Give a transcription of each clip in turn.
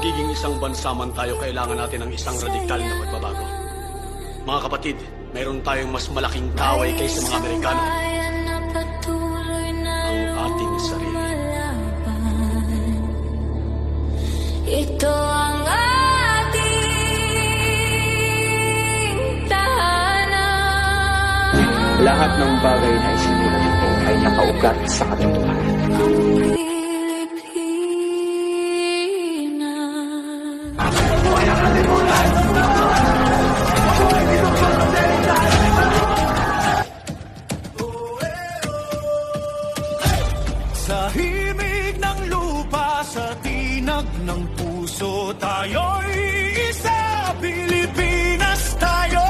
pagiging isang bansa man tayo, kailangan natin ng isang radikal na pagbabago. Mga kapatid, mayroon tayong mas malaking kaway kaysa mga Amerikano. Ang ating sarili. Ito ang ating tahanan. Lahat ng bagay na isinulat nito ay nakaugat sa katotohanan. Sa himig ng lupa, sa tinag ng puso, tayo'y isa, Pilipinas tayo!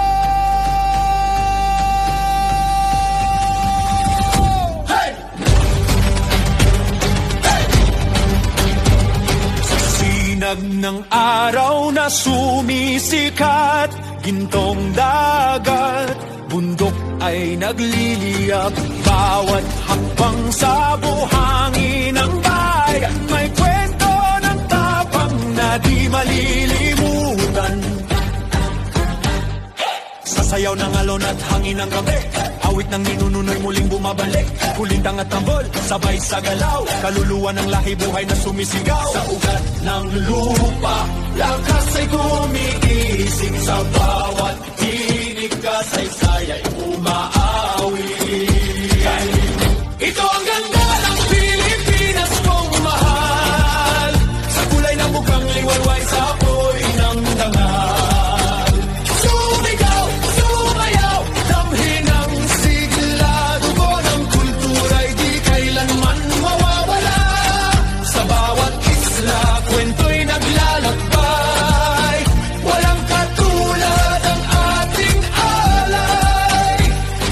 Hey! Hey! Sa sinag ng araw na sumisikat, gintong dagat, bundok ay nagliliyab, bawat hakbang sa buhangin ng bayan may kwento ng tapang na di malilimutan. Sasayaw ng alon at hangin ng gabi, awit ng ninununoy muling bumabalik, kulintang at tambol, sabay sa galaw, kaluluwa ng lahi buhay na sumisigaw. Sa ugat ng lupa, lakas ay gumigising, sa bawat tinig kasaysay ay umaawi. Ito ang ganda ng Pilipinas kong mahal, sa kulay ng mukhang liwalway sa apoy ng dangal. Sumigaw, sumayaw, damhin ang sigla, dugo ng kultura'y di kailanman mawawala. Sa bawat isla, kwento'y naglalakbay, walang katulad ang ating alay.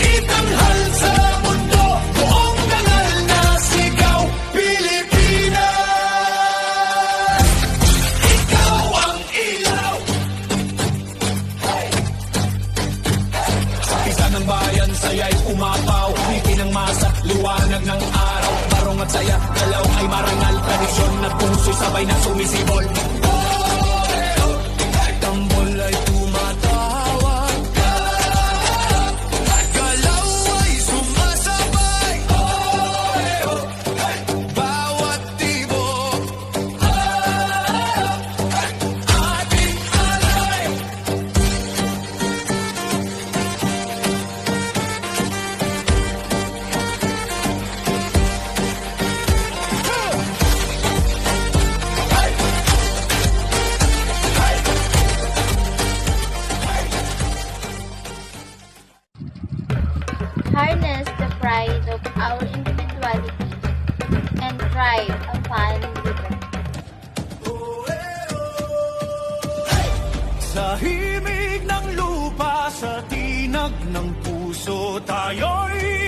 Itanghal sa mundo, buong dangal na sigaw, Pilipinas! Ikaw ang ilaw! Sa pisa ng bayan, saya'y umapaw, ngiti ng masa, liwanag ng araw, barong at saya, galaw ay marangal, tradisyon at puso'y sabay na sumisibol. Tambol ay tumatawag, galaw ay sumasabay, bawat tibok ating alay. Harness the pride of our individuality and thrive upon liberty. Sa himig ng lupa, sa tinag ng puso, tayo'y